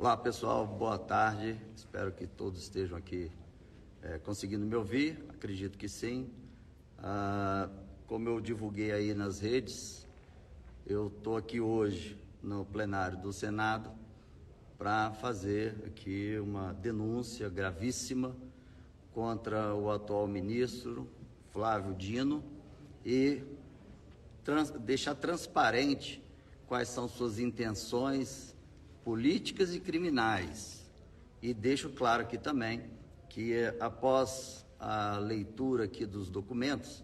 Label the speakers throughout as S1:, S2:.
S1: Olá pessoal, boa tarde, espero que todos estejam aqui conseguindo me ouvir, acredito que sim. Como eu divulguei aí nas redes, eu estou aqui hoje no plenário do Senado para fazer aqui uma denúncia gravíssima contra o atual ministro Flávio Dino e deixar transparente quais são suas intenções políticas e criminais. E deixo claro aqui também que, após a leitura aqui dos documentos,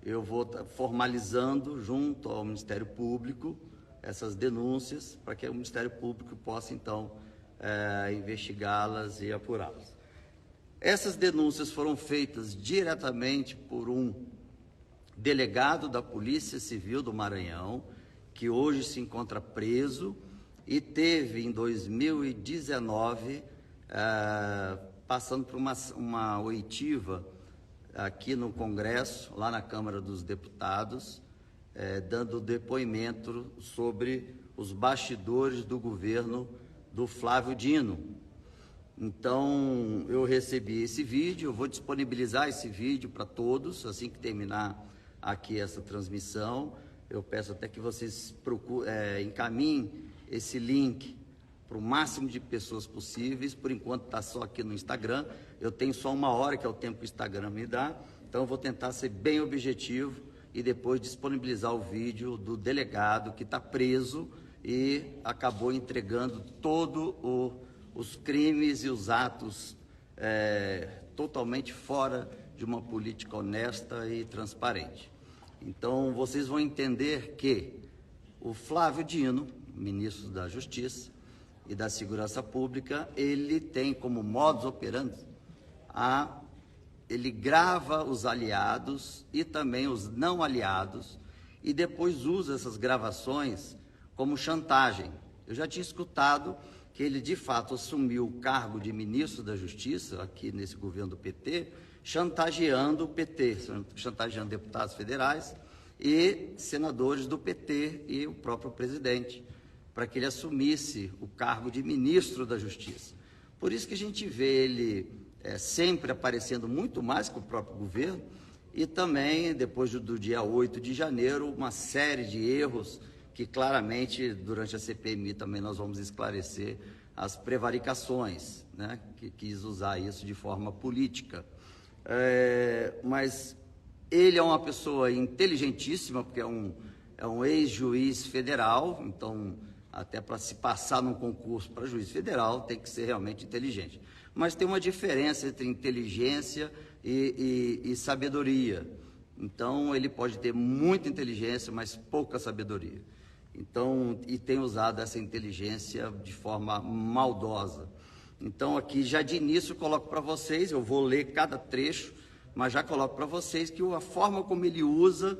S1: eu vou estar formalizando junto ao Ministério Público essas denúncias para que o Ministério Público possa, então, investigá-las e apurá-las. Essas denúncias foram feitas diretamente por um delegado da Polícia Civil do Maranhão, que hoje se encontra preso e teve, em 2019, passando por uma oitiva aqui no Congresso, lá na Câmara dos Deputados, dando depoimento sobre os bastidores do governo do Flávio Dino. Então, eu recebi esse vídeo, eu vou disponibilizar esse vídeo para todos, assim que terminar aqui essa transmissão. Eu peço até que vocês encaminhem esse link para o máximo de pessoas possíveis. Por enquanto está só aqui no Instagram, eu tenho só 1 hora, que é o tempo que o Instagram me dá, então eu vou tentar ser bem objetivo e depois disponibilizar o vídeo do delegado que está preso e acabou entregando todos os crimes e os atos totalmente fora de uma política honesta e transparente. Então, vocês vão entender que o Flávio Dino, ministro da Justiça e da Segurança Pública, ele tem como modus operandi ele grava os aliados e também os não aliados e depois usa essas gravações como chantagem. Eu já tinha escutado que ele, de fato, assumiu o cargo de ministro da Justiça, aqui nesse governo do PT, chantageando o PT, chantageando deputados federais e senadores do PT e o próprio presidente, para que ele assumisse o cargo de ministro da Justiça. Por isso que a gente vê ele sempre aparecendo muito mais que o próprio governo e também, depois do dia 8 de janeiro, uma série de erros que claramente, durante a CPMI também nós vamos esclarecer as prevaricações, né, que quis usar isso de forma política. Mas ele é uma pessoa inteligentíssima, porque é um ex-juiz federal, então, até para se passar num concurso para juiz federal, tem que ser realmente inteligente. Mas tem uma diferença entre inteligência e sabedoria. Então, ele pode ter muita inteligência, mas pouca sabedoria. Então, e tem usado essa inteligência de forma maldosa. Então, aqui, já de início, eu coloco para vocês, eu vou ler cada trecho, mas já coloco para vocês que a forma como ele usa,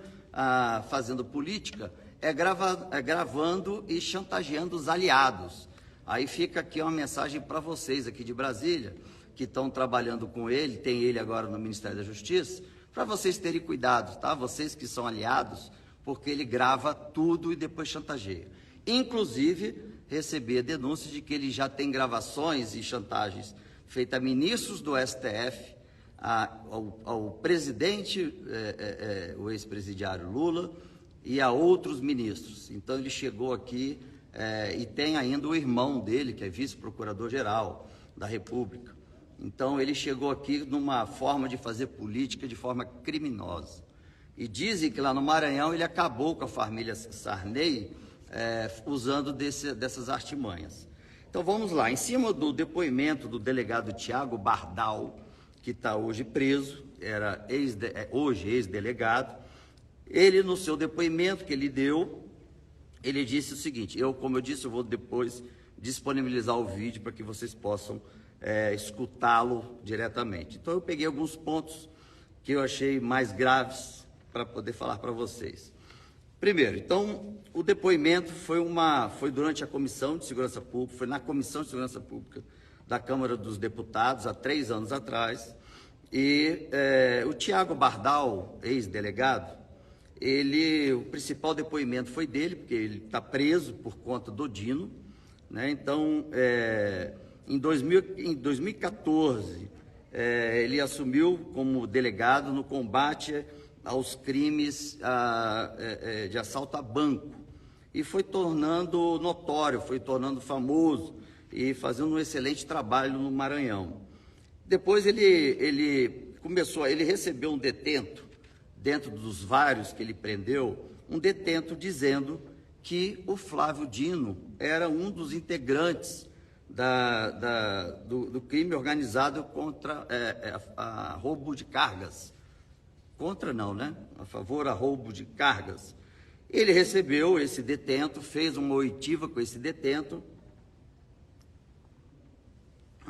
S1: fazendo política, é gravando e chantageando os aliados. Aí fica aqui uma mensagem para vocês aqui de Brasília, que estão trabalhando com ele, tem ele agora no Ministério da Justiça, para vocês terem cuidado, tá? Vocês que são aliados, porque ele grava tudo e depois chantageia. Inclusive, recebi a denúncia de que ele já tem gravações e chantagens feitas a ministros do STF, ao presidente, o ex-presidiário Lula, e a outros ministros. Então, ele chegou aqui e tem ainda o irmão dele, que é vice-procurador-geral da República. Então, ele chegou aqui numa forma de fazer política de forma criminosa. E dizem que lá no Maranhão ele acabou com a família Sarney usando dessas artimanhas. Então, vamos lá. Em cima do depoimento do delegado Tiago Bardal, que está hoje preso, hoje ex-delegado, ele, no seu depoimento que ele deu, ele disse o seguinte, como eu disse, eu vou depois disponibilizar o vídeo para que vocês possam escutá-lo diretamente. Então, eu peguei alguns pontos que eu achei mais graves para poder falar para vocês. Primeiro, então, o depoimento foi durante a Comissão de Segurança Pública, foi na Comissão de Segurança Pública da Câmara dos Deputados, há 3 anos atrás, e o Tiago Bardal, ex-delegado, o principal depoimento foi dele, porque ele está preso por conta do Dino, né? Então, em 2014, ele assumiu como delegado no combate aos crimes de assalto a banco e foi tornando notório, foi tornando famoso e fazendo um excelente trabalho no Maranhão. Depois ele recebeu um detento, dentro dos vários que ele prendeu, um detento dizendo que o Flávio Dino era um dos integrantes do crime organizado contra a roubo de cargas. Contra não, né? A favor a roubo de cargas. Ele recebeu esse detento, fez uma oitiva com esse detento.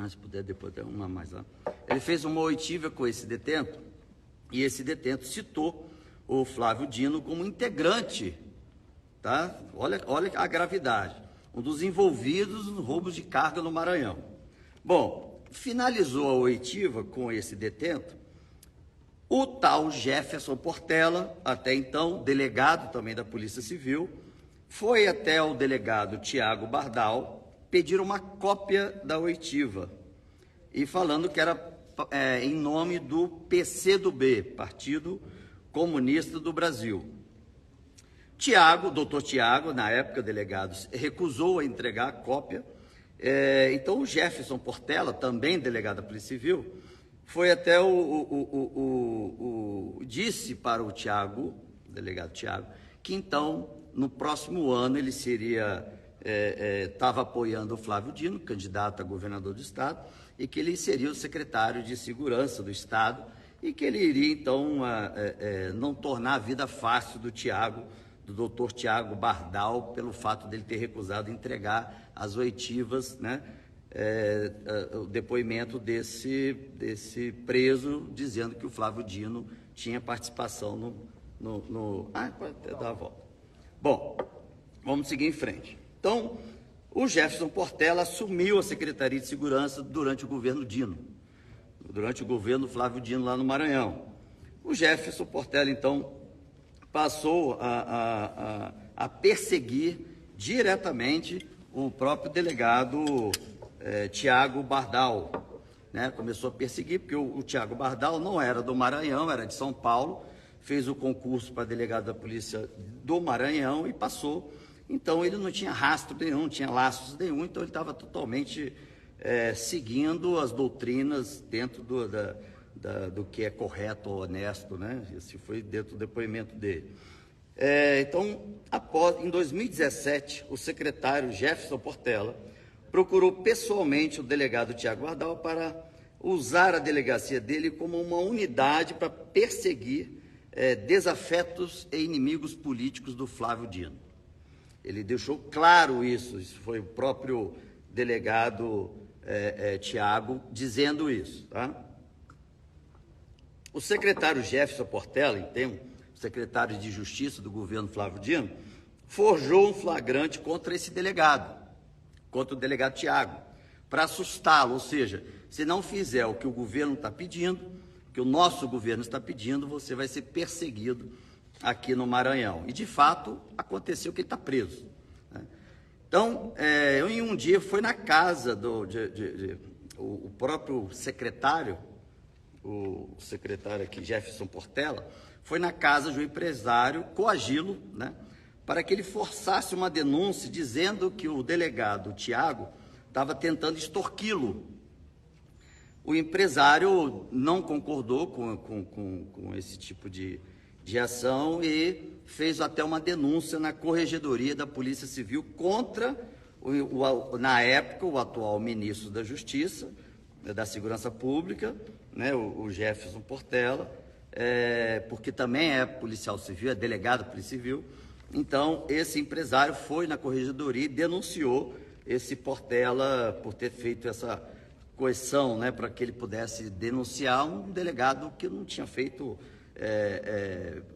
S1: Se puder, depois tem uma mais lá. Ele fez uma oitiva com esse detento, e esse detento citou o Flávio Dino como integrante, tá? Olha a gravidade, um dos envolvidos nos roubos de carga no Maranhão. Bom, finalizou a oitiva com esse detento, o tal Jefferson Portela, até então delegado também da Polícia Civil, foi até o delegado Tiago Bardal pedir uma cópia da oitiva, e falando que era em nome do PCdoB, Partido Comunista do Brasil. Doutor Tiago, na época delegado, recusou a entregar a cópia. Então o Jefferson Portela, também delegado da Polícia Civil, foi até disse para o Tiago, delegado Tiago, que então, no próximo ano, ele estava apoiando o Flávio Dino, candidato a governador do Estado, e que ele seria o secretário de Segurança do Estado, e que ele iria, então, não tornar a vida fácil do doutor Tiago Bardal, pelo fato dele ter recusado entregar as oitivas, né, o depoimento desse preso, dizendo que o Flávio Dino tinha participação pode até dar a volta. Bom, vamos seguir em frente. Então, o Jefferson Portela assumiu a Secretaria de Segurança durante o governo Dino, durante o governo Flávio Dino lá no Maranhão. O Jefferson Portela, então, passou a perseguir diretamente o próprio delegado Tiago Bardal, né? Começou a perseguir, porque o Tiago Bardal não era do Maranhão, era de São Paulo, fez o concurso para delegado da Polícia do Maranhão e passou. Então, ele não tinha rastro nenhum, não tinha laços nenhum, então ele estava totalmente seguindo as doutrinas dentro do que é correto ou honesto, né? Esse foi dentro do depoimento dele. Então, em 2017, o secretário Jefferson Portela procurou pessoalmente o delegado Tiago Bardal para usar a delegacia dele como uma unidade para perseguir desafetos e inimigos políticos do Flávio Dino. Ele deixou claro isso foi o próprio delegado Tiago dizendo isso, tá? O secretário Jefferson Portela, então, secretário de Justiça do governo Flávio Dino, forjou um flagrante contra esse delegado, contra o delegado Tiago, para assustá-lo, ou seja, se não fizer o que o governo está pedindo, o que o nosso governo está pedindo, você vai ser perseguido aqui no Maranhão. E, de fato, aconteceu que ele está preso, né? Então, em um dia, foi na casa o próprio secretário, o secretário aqui, Jefferson Portela, foi na casa de um empresário coagi-lo, né, para que ele forçasse uma denúncia dizendo que o delegado Tiago estava tentando extorquí-lo. O empresário não concordou com esse tipo de ação e fez até uma denúncia na Corregedoria da Polícia Civil contra, na época, o atual ministro da Justiça, da Segurança Pública, né, o Jefferson Portela, porque também é policial civil, é delegado da Polícia Civil. Então, esse empresário foi na Corregedoria e denunciou esse Portela por ter feito essa coerção, né, para que ele pudesse denunciar um delegado que não tinha feito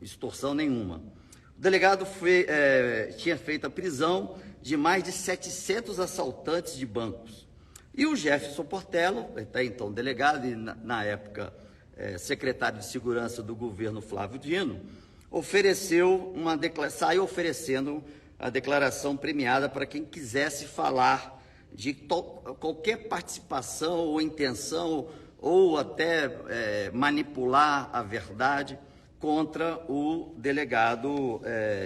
S1: extorsão nenhuma. O delegado tinha feito a prisão de mais de 700 assaltantes de bancos. E o Jefferson Portela, até então delegado e na época secretário de Segurança do governo Flávio Dino, saiu oferecendo a declaração premiada para quem quisesse falar de qualquer participação ou intenção ou até manipular a verdade contra o delegado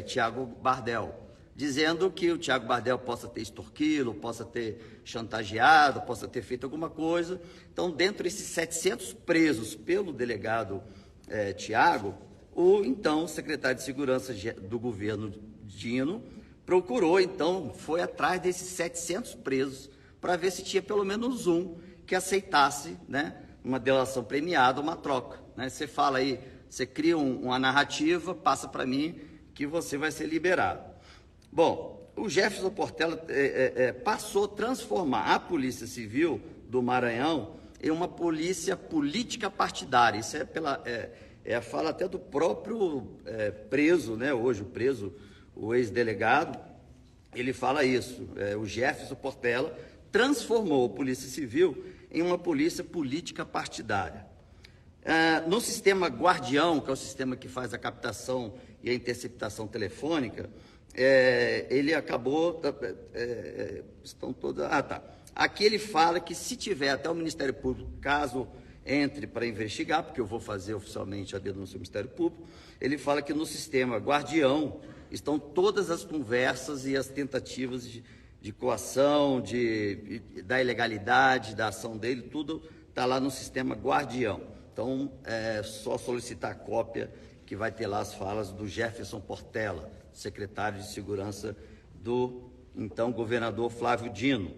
S1: Tiago Bardel, dizendo que o Tiago Bardel possa ter extorquido, possa ter chantageado, possa ter feito alguma coisa. Então, dentro desses 700 presos pelo delegado Tiago, o então secretário de Segurança do governo Dino procurou, então, foi atrás desses 700 presos para ver se tinha pelo menos um que aceitasse, né, uma delação premiada, uma troca. Né? Você fala aí, você cria uma narrativa, passa para mim que você vai ser liberado. Bom, o Jefferson Portela passou a transformar a Polícia Civil do Maranhão em uma polícia política partidária. Isso é a fala até do próprio preso, né? Hoje o preso, o ex-delegado, ele fala isso. O Jefferson Portela transformou a Polícia Civil em uma polícia política partidária. No sistema Guardião, que é o sistema que faz a captação e a interceptação telefônica, ele acabou... estão todas... Aqui ele fala que se tiver até o Ministério Público, caso entre para investigar, porque eu vou fazer oficialmente a denúncia do Ministério Público, ele fala que no sistema Guardião estão todas as conversas e as tentativas de coação, da ilegalidade, da ação dele, tudo está lá no sistema Guardião. Então, é só solicitar a cópia, que vai ter lá as falas do Jefferson Portela, secretário de Segurança do, então, governador Flávio Dino.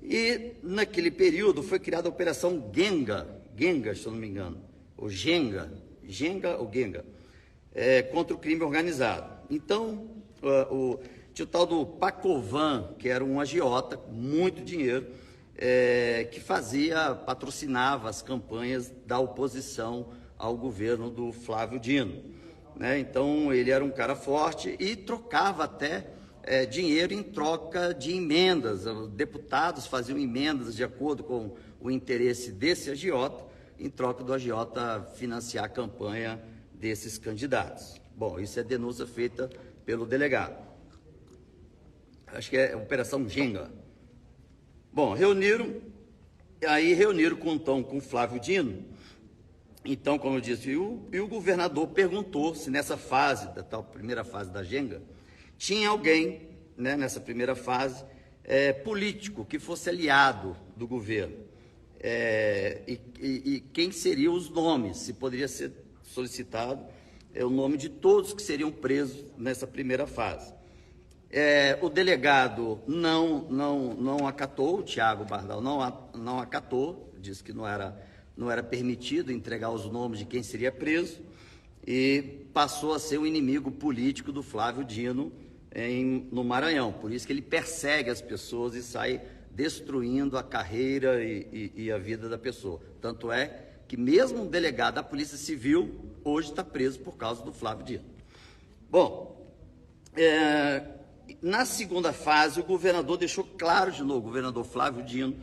S1: E, naquele período, foi criada a Operação Genga, se eu não me engano, ou Genga, contra o crime organizado. Então, tinha o tal do Pacovan, que era um agiota, muito dinheiro, que patrocinava as campanhas da oposição ao governo do Flávio Dino. Né? Então, ele era um cara forte e trocava até dinheiro em troca de emendas. Os deputados faziam emendas de acordo com o interesse desse agiota, em troca do agiota financiar a campanha desses candidatos. Bom, isso é denúncia feita pelo delegado. Acho que é Operação Genga. Bom, reuniram com o Flávio Dino. Então, como eu disse, o governador perguntou se nessa fase, da tal primeira fase da Genga, tinha alguém, né, nessa primeira fase, político, que fosse aliado do governo. E quem seriam os nomes, se poderia ser solicitado o nome de todos que seriam presos nessa primeira fase. O delegado não acatou, o Tiago Bardel não acatou, disse que não era permitido entregar os nomes de quem seria preso e passou a ser um inimigo político do Flávio Dino no Maranhão. Por isso que ele persegue as pessoas e sai destruindo a carreira e a vida da pessoa. Tanto é que mesmo um delegado da Polícia Civil hoje está preso por causa do Flávio Dino. Bom, na segunda fase, o governador deixou claro de novo, o governador Flávio Dino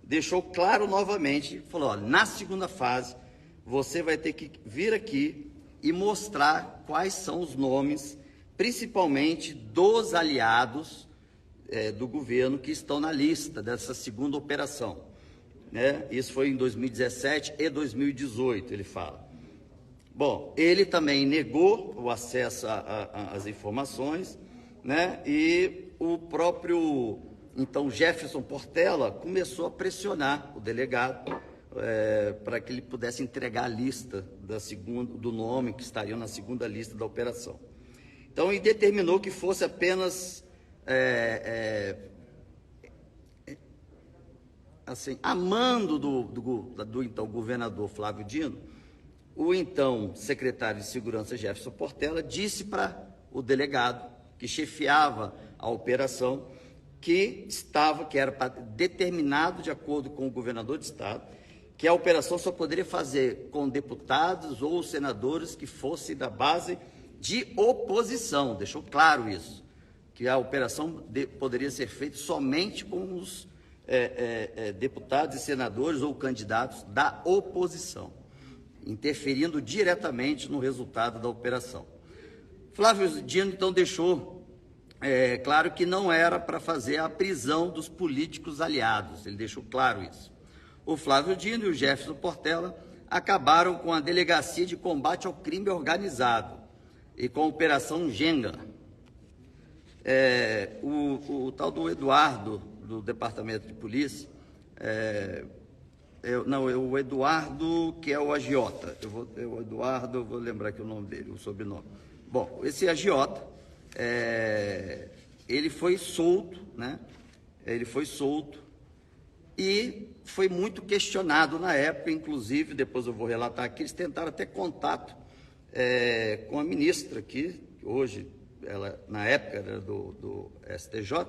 S1: deixou claro novamente, falou, olha, na segunda fase, você vai ter que vir aqui e mostrar quais são os nomes, principalmente dos aliados do governo que estão na lista dessa segunda operação. Né? Isso foi em 2017 e 2018, ele fala. Bom, ele também negou o acesso às informações, né? E o próprio, então, Jefferson Portela começou a pressionar o delegado para que ele pudesse entregar a lista do nome que estariam na segunda lista da operação. Então, ele determinou que fosse apenas, assim, a mando do então governador Flávio Dino, o então secretário de Segurança Jefferson Portela disse para o delegado que chefiava a operação que era determinado de acordo com o governador de estado que a operação só poderia fazer com deputados ou senadores que fossem da base de oposição. Deixou claro isso, que a operação poderia ser feita somente com os deputados e senadores ou candidatos da oposição, interferindo diretamente no resultado da operação. Flávio Dino, então, deixou É claro que não era para fazer a prisão dos políticos aliados, ele deixou claro isso. O Flávio Dino e o Jefferson Portela acabaram com a Delegacia de Combate ao Crime Organizado e com a Operação Genga. O tal do Eduardo, do Departamento de Polícia, o Eduardo, que é o agiota, eu vou lembrar aqui o nome dele, o sobrenome. Bom, esse agiota, ele foi solto, né? Ele foi solto e foi muito questionado na época, inclusive, depois eu vou relatar aqui, eles tentaram até contato com a ministra aqui, hoje, ela na época era do STJ,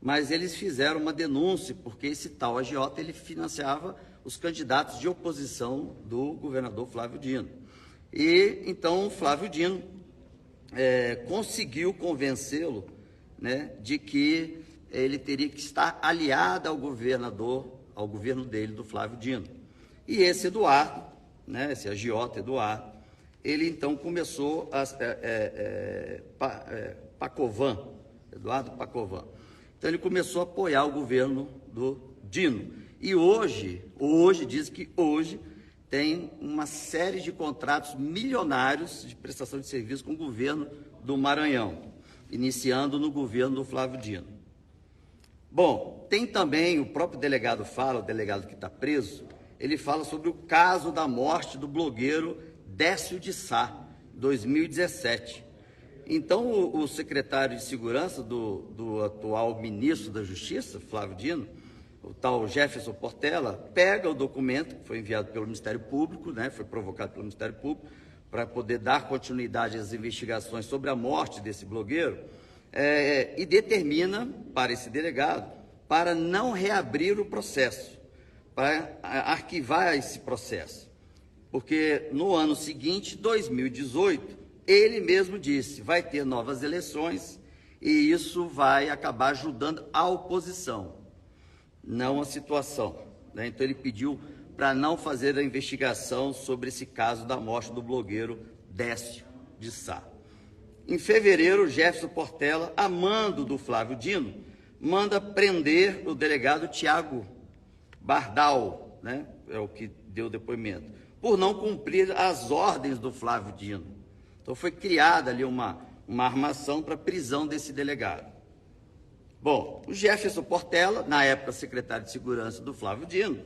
S1: mas eles fizeram uma denúncia, porque esse tal agiota, ele financiava os candidatos de oposição do governador Flávio Dino. E, então, o Flávio Dino conseguiu convencê-lo, né, de que ele teria que estar aliado ao governador, ao governo dele, do Flávio Dino. E esse Eduardo, né, esse agiota Eduardo, ele então começou Eduardo Pacovan. Então ele começou a apoiar o governo do Dino. E hoje diz que hoje tem uma série de contratos milionários de prestação de serviço com o governo do Maranhão, iniciando no governo do Flávio Dino. Bom, tem também, o próprio delegado fala, o delegado que está preso, ele fala sobre o caso da morte do blogueiro Décio de Sá, 2017. Então, o secretário de Segurança do atual ministro da Justiça, Flávio Dino, o tal Jefferson Portela, pega o documento que foi enviado pelo Ministério Público, né, foi provocado pelo Ministério Público, para poder dar continuidade às investigações sobre a morte desse blogueiro, e determina para esse delegado para não reabrir o processo, para arquivar esse processo. Porque no ano seguinte, 2018, ele mesmo disse, vai ter novas eleições e isso vai acabar ajudando a oposição, não a situação, né? Então ele pediu para não fazer a investigação sobre esse caso da morte do blogueiro Décio de Sá. Em fevereiro, Jefferson Portela, a mando do Flávio Dino, manda prender o delegado Tiago Bardal, né? É o que deu depoimento, por não cumprir as ordens do Flávio Dino. Então foi criada ali uma armação para a prisão desse delegado. Bom, o Jefferson Portela, na época secretário de Segurança do Flávio Dino,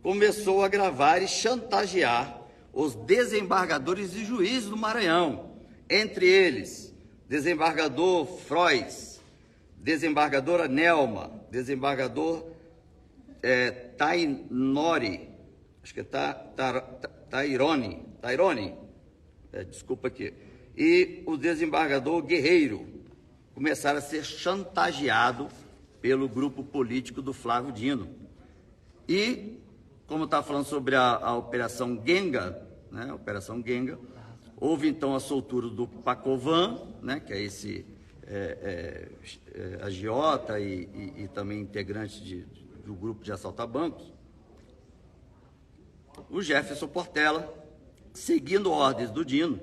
S1: começou a gravar e chantagear os desembargadores e juízes do Maranhão, entre eles, desembargador Frois, desembargadora Nelma, desembargador Tainori, acho que é Tairone, desculpa aqui, e o desembargador Guerreiro começaram a ser chantageados pelo grupo político do Flávio Dino. E, como estava falando sobre a Operação Genga, né, Operação Genga, houve então a soltura do Pacovan, né, que é esse agiota e também integrante do grupo de assalto a bancos. O Jefferson Portela, seguindo ordens do Dino,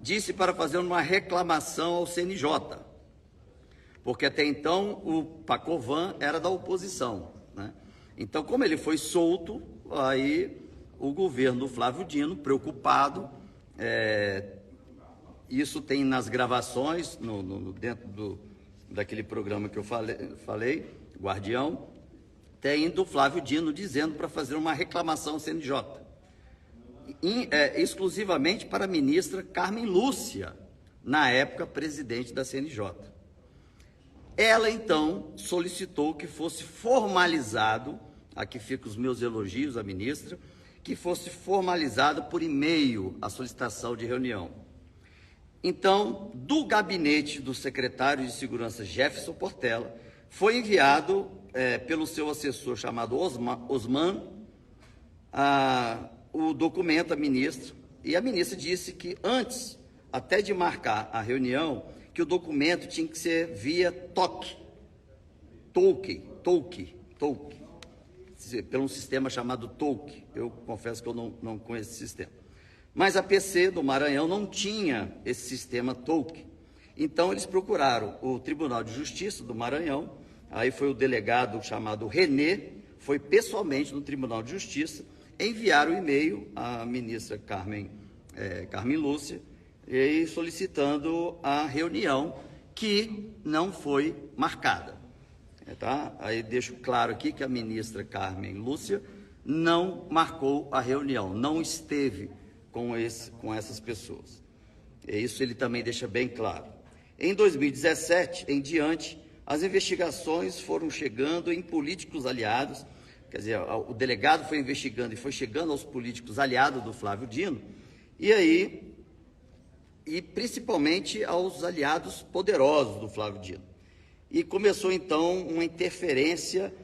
S1: disse para fazer uma reclamação ao CNJ, porque até então o Pacovan era da oposição, né? Então, como ele foi solto, aí o governo do Flávio Dino, preocupado, isso tem nas gravações, dentro daquele programa que eu falei, Guardião, tem do Flávio Dino dizendo para fazer uma reclamação ao CNJ, exclusivamente para a ministra Carmen Lúcia, na época presidente da CNJ. Ela, então, solicitou que fosse formalizado, aqui ficam os meus elogios à ministra, que fosse formalizado por e-mail a solicitação de reunião. Então, do gabinete do secretário de Segurança Jefferson Portela, foi enviado pelo seu assessor chamado Osman, o documento à ministra, e a ministra disse que antes, até de marcar a reunião, que o documento tinha que ser via TOC, pelo um sistema chamado TOC. Eu confesso que eu não conheço esse sistema. Mas a PC do Maranhão não tinha esse sistema TOC. Então, eles procuraram o Tribunal de Justiça do Maranhão, aí foi o delegado chamado Renê, foi pessoalmente no Tribunal de Justiça, enviaram um e-mail à ministra Carmen Lúcia, e solicitando a reunião que não foi marcada. Tá? Aí deixo claro aqui que a ministra Carmen Lúcia não marcou a reunião, não esteve com essas pessoas. Isso ele também deixa bem claro. Em 2017, em diante, as investigações foram chegando em políticos aliados, quer dizer, o delegado foi investigando e foi chegando aos políticos aliados do Flávio Dino, e principalmente aos aliados poderosos do Flávio Dino. E começou, então, uma interferência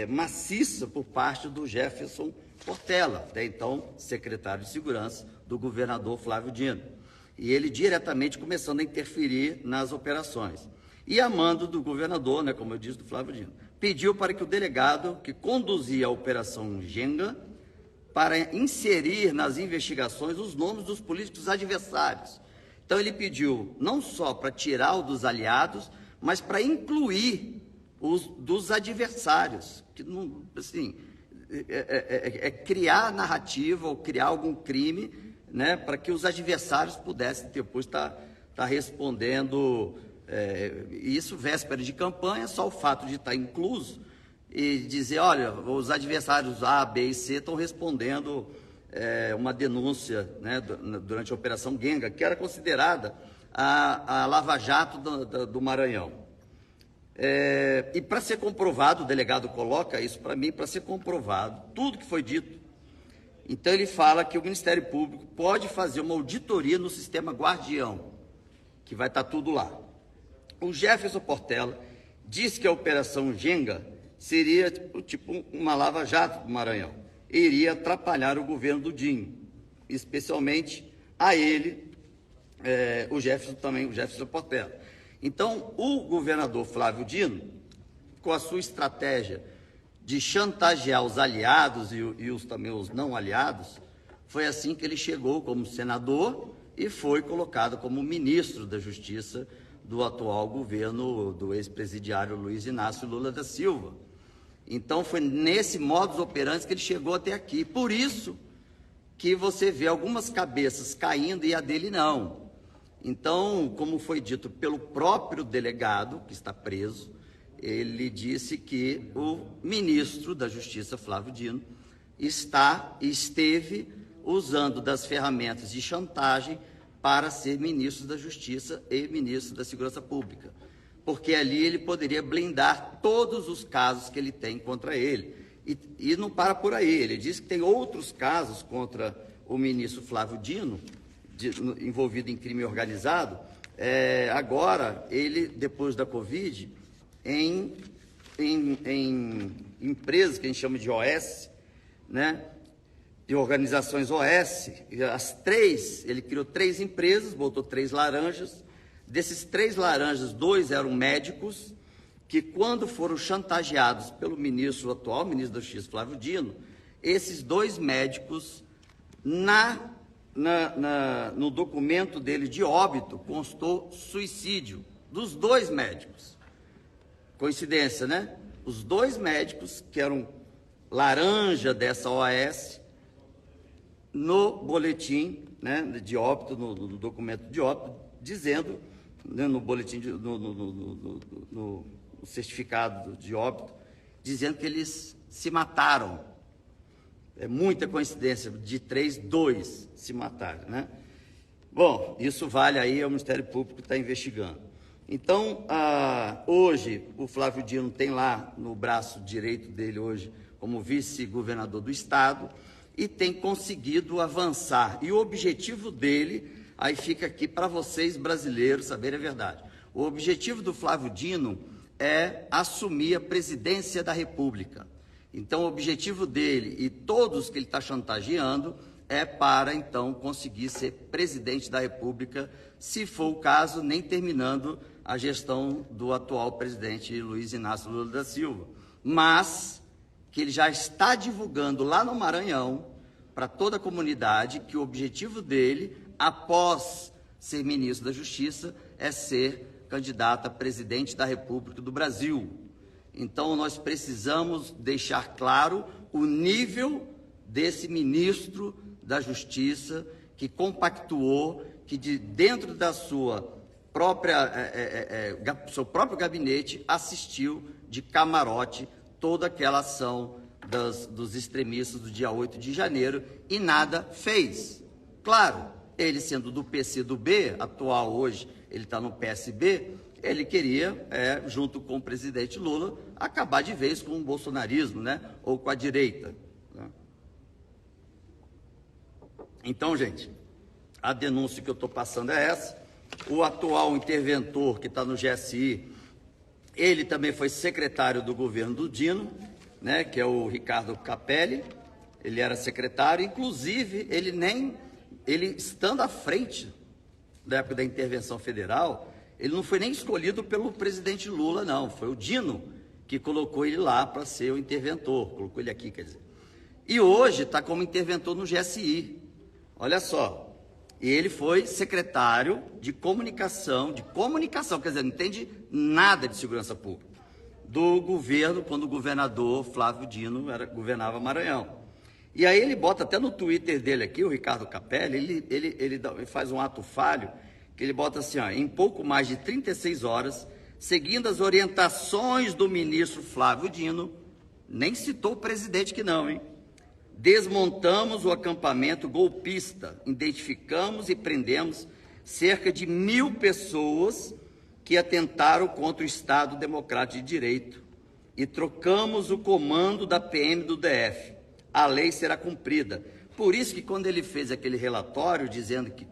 S1: maciça por parte do Jefferson Portela, até então secretário de Segurança do governador Flávio Dino. E ele diretamente começando a interferir nas operações. E a mando do governador, né, como eu disse, do Flávio Dino, pediu para que o delegado que conduzia a Operação Genga para inserir nas investigações os nomes dos políticos adversários. Então ele pediu não só para tirar o dos aliados, mas para incluir os dos adversários, que não, assim, criar narrativa ou criar algum crime, né, para que os adversários pudessem depois estar respondendo, isso véspera de campanha, só o fato de estar incluso e dizer, olha, os adversários A, B e C estão respondendo uma denúncia, né, durante a Operação Genga, que era considerada a Lava Jato do Maranhão. E para ser comprovado, o delegado coloca isso para mim, para ser comprovado tudo que foi dito. Então ele fala que o Ministério Público pode fazer uma auditoria no sistema Guardião, que vai estar tudo lá. O Jefferson Portela disse que a Operação Genga seria tipo uma lava-jato do Maranhão, e iria atrapalhar o governo do Dinho, especialmente a ele, o Jefferson Portela. Então, o governador Flávio Dino, com a sua estratégia de chantagear os aliados e também os não aliados, foi assim que ele chegou como senador e foi colocado como ministro da Justiça do atual governo do ex-presidiário Luiz Inácio Lula da Silva. Então, foi nesse modus operandi que ele chegou até aqui. Por isso que você vê algumas cabeças caindo e a dele não. Então, como foi dito pelo próprio delegado, que está preso, ele disse que o ministro da Justiça, Flávio Dino, esteve usando das ferramentas de chantagem para ser ministro da Justiça e ministro da Segurança Pública, porque ali ele poderia blindar todos os casos que ele tem contra ele. E não para por aí, ele diz que tem outros casos contra o ministro Flávio Dino, envolvido em crime organizado. Agora, ele, depois da Covid, em empresas que a gente chama de OS, né, de organizações OS, ele criou 3 empresas, botou 3 laranjas. Desses 3 laranjas, 2 eram médicos, que quando foram chantageados pelo atual ministro da Justiça, Flávio Dino, esses 2 médicos, no documento dele de óbito, constou suicídio dos 2 médicos. Coincidência, né? Os 2 médicos, que eram laranja dessa OAS, no boletim, né, de óbito, no documento de óbito, dizendo, né, no boletim, no certificado de óbito, dizendo que eles se mataram. É muita coincidência, de 3, 2 se mataram, né? Bom, isso vale aí ao Ministério Público que está investigando. Então, hoje, o Flávio Dino tem lá no braço direito dele hoje, como vice-governador do Estado, e tem conseguido avançar. E o objetivo dele, aí fica aqui para vocês brasileiros saberem a verdade. O objetivo do Flávio Dino é assumir a presidência da República. Então, o objetivo dele e todos que ele está chantageando é para, então, conseguir ser presidente da República, se for o caso, nem terminando a gestão do atual presidente Luiz Inácio Lula da Silva. Mas que ele já está divulgando lá no Maranhão, para toda a comunidade, que o objetivo dele, após ser ministro da Justiça é ser candidato a presidente da República do Brasil. Então, nós precisamos deixar claro o nível desse ministro da Justiça que compactuou, que dentro da sua seu próprio gabinete assistiu de camarote toda aquela ação dos extremistas do dia 8 de janeiro e nada fez. Claro, ele sendo do PCdoB, atual hoje, ele está no PSB, ele queria, junto com o presidente Lula, acabar de vez com o bolsonarismo, né? Ou com a direita. Né? Então, gente, a denúncia que eu estou passando é essa. O atual interventor que está no GSI, ele também foi secretário do governo do Dino, né, que é o Ricardo Capelli. Ele era secretário, inclusive ele estando à frente da época da intervenção federal, ele não foi nem escolhido pelo presidente Lula, não, foi o Dino que colocou ele lá para ser o interventor, colocou ele aqui, quer dizer. E hoje está como interventor no GSI, olha só. E ele foi secretário de comunicação, quer dizer, não entende nada de segurança pública, do governo, quando o governador Flávio Dino governava Maranhão. E aí ele bota até no Twitter dele aqui, o Ricardo Capelli, ele faz um ato falho, que ele bota assim, ó, em pouco mais de 36 horas, seguindo as orientações do ministro Flávio Dino, nem citou o presidente que não, hein? Desmontamos o acampamento golpista, identificamos e prendemos cerca de 1.000 pessoas que atentaram contra o Estado Democrático de Direito e trocamos o comando da PM do DF. A lei será cumprida. Por isso que quando ele fez aquele relatório dizendo que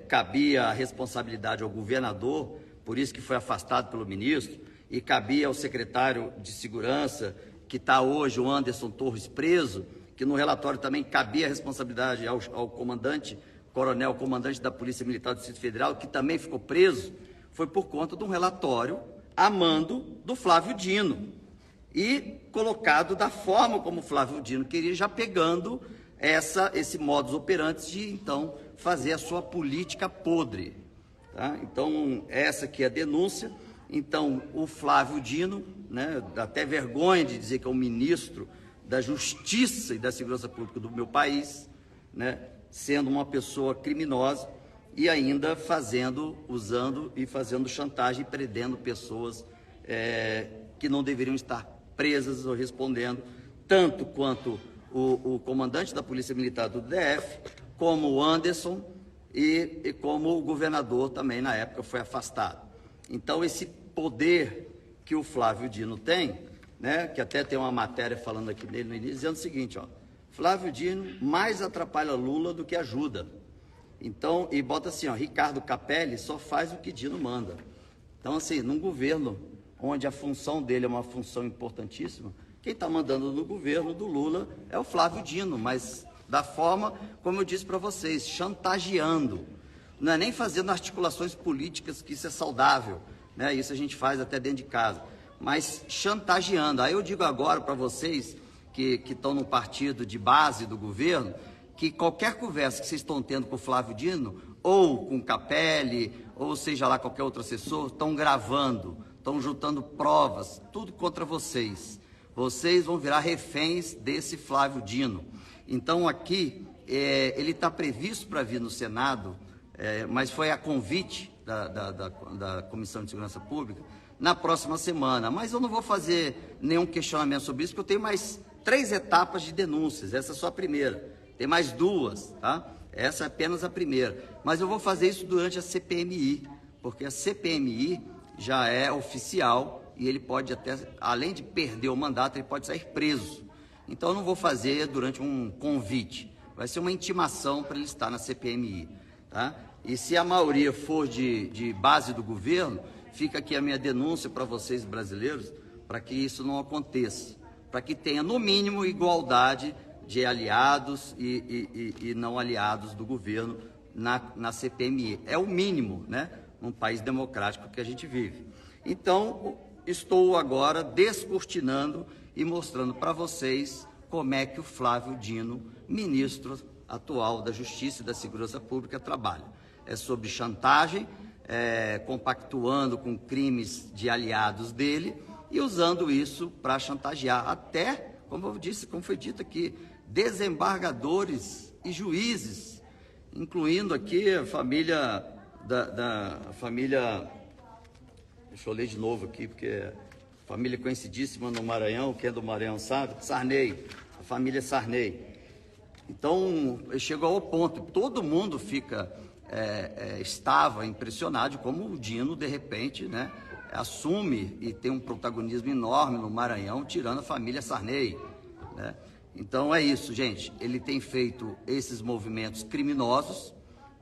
S1: cabia a responsabilidade ao governador, por isso que foi afastado pelo ministro, e cabia ao secretário de Segurança, que está hoje o Anderson Torres preso, que no relatório também cabia a responsabilidade ao comandante, coronel, comandante da Polícia Militar do Distrito Federal, que também ficou preso, foi por conta de um relatório a mando do Flávio Dino e colocado da forma como o Flávio Dino queria, já pegando esse modus operandi de, então, fazer a sua política podre. Tá? Então, essa aqui é a denúncia. Então, o Flávio Dino, né, dá até vergonha de dizer que é o ministro da Justiça e da Segurança Pública do meu país, né, sendo uma pessoa criminosa e ainda usando e fazendo chantagem e prendendo pessoas que não deveriam estar presas ou respondendo, tanto quanto o comandante da Polícia Militar do DF, como o Anderson e como o governador também na época foi afastado. Então, esse poder que o Flávio Dino tem, né, que até tem uma matéria falando aqui dele no início, dizendo o seguinte, ó, Flávio Dino mais atrapalha Lula do que ajuda. Então, e bota assim, ó, Ricardo Capelli só faz o que Dino manda. Então, assim, num governo onde a função dele é uma função importantíssima, quem está mandando no governo do Lula é o Flávio Dino, mas da forma, como eu disse para vocês, chantageando. Não é nem fazendo articulações políticas, que isso é saudável, né? Isso a gente faz até dentro de casa, mas chantageando. Aí eu digo agora para vocês que estão no partido de base do governo, que qualquer conversa que vocês estão tendo com o Flávio Dino, ou com o Capelli, ou seja lá qualquer outro assessor, estão gravando, estão juntando provas, tudo contra vocês. Vocês vão virar reféns desse Flávio Dino. Então aqui, ele está previsto para vir no Senado, mas foi a convite da Comissão de Segurança Pública na próxima semana. Mas eu não vou fazer nenhum questionamento sobre isso, porque eu tenho mais 3 etapas de denúncias. Essa é só a primeira. Tem mais 2, tá? Essa é apenas a primeira. Mas eu vou fazer isso durante a CPMI, porque a CPMI já é oficial e ele pode até, além de perder o mandato, ele pode sair preso. Então eu não vou fazer durante um convite. Vai ser uma intimação para ele estar na CPMI, tá? E se a maioria for de base do governo, fica aqui a minha denúncia para vocês brasileiros, para que isso não aconteça, para que tenha, no mínimo, igualdade de aliados e não aliados do governo na CPMI. É o mínimo, né, num país democrático que a gente vive. Então, estou agora descortinando e mostrando para vocês como é que o Flávio Dino, ministro atual da Justiça e da Segurança Pública, trabalha. é sobre chantagem, compactuando com crimes de aliados dele e usando isso para chantagear até, como eu disse, como foi dito aqui, desembargadores e juízes, incluindo aqui a família da família, deixa eu ler de novo aqui, porque família conhecidíssima no Maranhão, quem é do Maranhão sabe, Sarney, a família Sarney. Então, chegou ao ponto, todo mundo estava impressionado como o Dino, de repente, né, assume e tem um protagonismo enorme no Maranhão, tirando a família Sarney, né? Então, é isso, gente. Ele tem feito esses movimentos criminosos,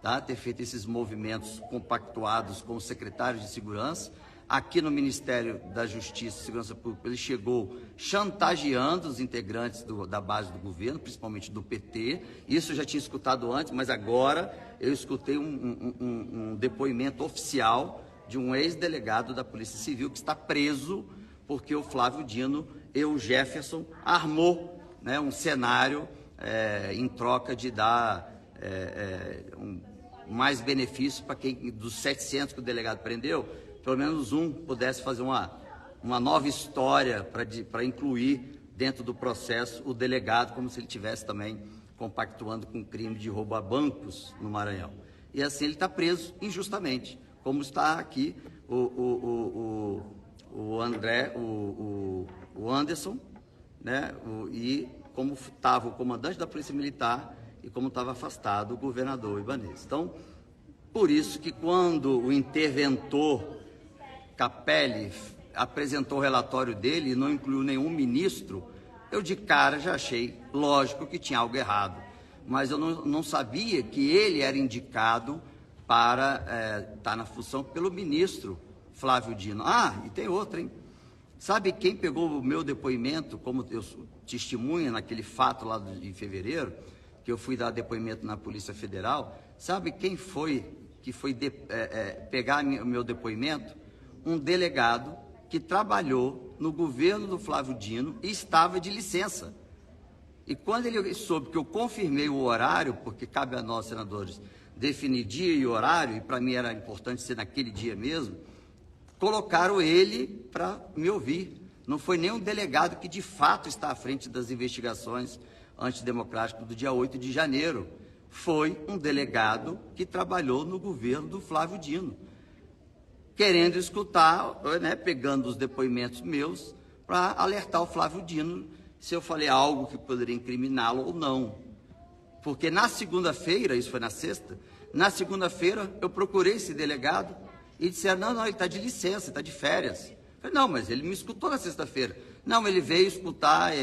S1: tá? Tem feito esses movimentos compactuados com os secretários de segurança. Aqui no Ministério da Justiça e Segurança Pública, ele chegou chantageando os integrantes da base do governo, principalmente do PT. Isso eu já tinha escutado antes, mas agora eu escutei um depoimento oficial de um ex-delegado da Polícia Civil que está preso porque o Flávio Dino e o Jefferson armou, né, um cenário em troca de dar mais benefício para quem, dos 700 que o delegado prendeu, pelo menos um pudesse fazer uma nova história para incluir dentro do processo o delegado, como se ele tivesse também compactuando com o crime de roubo a bancos no Maranhão. E assim ele está preso injustamente, como está aqui o Anderson, né? E como estava o comandante da Polícia Militar e como estava afastado o governador Ibanez. Então, por isso que quando o interventor Capelli apresentou o relatório dele e não incluiu nenhum ministro, eu de cara já achei lógico que tinha algo errado. Mas eu não sabia que ele era indicado para estar na função pelo ministro Flávio Dino. Ah, e tem outra, hein? Sabe quem pegou o meu depoimento como eu testemunha naquele fato lá de fevereiro, que eu fui dar depoimento na Polícia Federal? Sabe quem foi que foi pegar o meu depoimento? Um delegado que trabalhou no governo do Flávio Dino e estava de licença. E quando ele soube que eu confirmei o horário, porque cabe a nós, senadores, definir dia e horário, e para mim era importante ser naquele dia mesmo, colocaram ele para me ouvir. Não foi nem um delegado que de fato está à frente das investigações antidemocráticas do dia 8 de janeiro. Foi um delegado que trabalhou no governo do Flávio Dino, querendo escutar, né, pegando os depoimentos meus para alertar o Flávio Dino se eu falei algo que poderia incriminá-lo ou não. Porque na segunda-feira, isso foi na sexta, na segunda-feira eu procurei esse delegado e disseram, não, ele está de licença, está de férias. Eu falei, não, mas ele me escutou na sexta-feira. Não, ele veio escutar,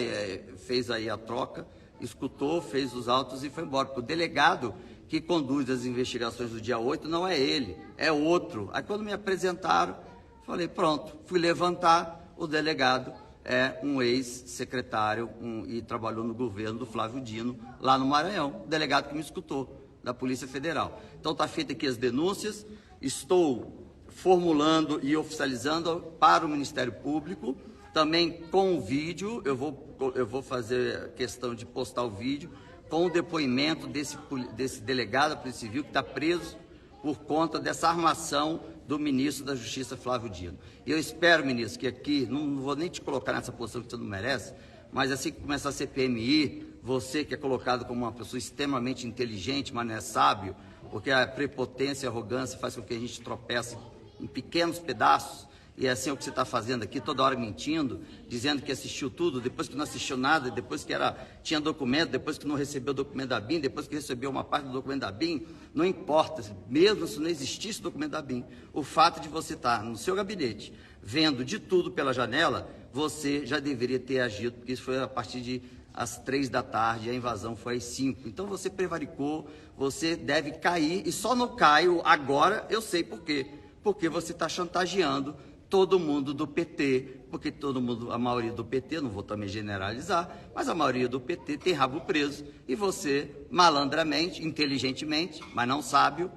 S1: fez aí a troca, escutou, fez os autos e foi embora. Porque o delegado que conduz as investigações do dia 8 não é ele, é outro. Aí quando me apresentaram, falei, pronto, fui levantar, o delegado é um ex-secretário e trabalhou no governo do Flávio Dino, lá no Maranhão, o delegado que me escutou, da Polícia Federal. Então está feita aqui as denúncias, estou formulando e oficializando para o Ministério Público, também com o vídeo, eu vou fazer questão de postar o vídeo, com o depoimento desse delegado da Polícia Civil que está preso por conta dessa armação do ministro da Justiça, Flávio Dino. E eu espero, ministro, que aqui, não vou nem te colocar nessa posição que você não merece, mas assim que começar a CPMI, você que é colocado como uma pessoa extremamente inteligente, mas não é sábio, porque a prepotência e a arrogância faz com que a gente tropece em pequenos pedaços, e é assim o que você está fazendo aqui, toda hora mentindo, dizendo que assistiu tudo, depois que não assistiu nada, depois que tinha documento, depois que não recebeu o documento da BIM, depois que recebeu uma parte do documento da BIM, não importa, mesmo se não existisse o documento da BIM, o fato de você estar no seu gabinete, vendo de tudo pela janela, você já deveria ter agido, porque isso foi a partir de às 3 da tarde, a invasão foi às 5. Então você prevaricou, você deve cair, e só não caio agora, eu sei por quê. Porque você está chantageando todo mundo do PT, porque todo mundo, a maioria do PT, não vou também generalizar, mas a maioria do PT tem rabo preso, e você, malandramente, inteligentemente, mas não sábio,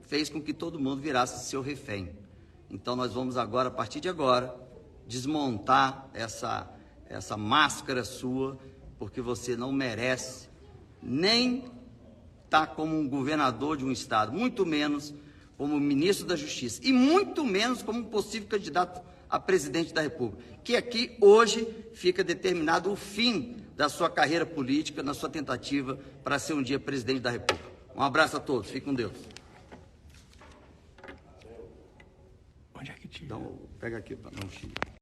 S1: fez com que todo mundo virasse seu refém. Então nós vamos agora, a partir de agora, desmontar essa máscara sua, porque você não merece nem está como um governador de um estado, muito menos como ministro da Justiça e muito menos como um possível candidato a presidente da República, que aqui hoje fica determinado o fim da sua carreira política na sua tentativa para ser um dia presidente da República. Um abraço a todos, fiquem com Deus.
S2: Onde é que tira?
S1: Então, pega aqui para não xingar.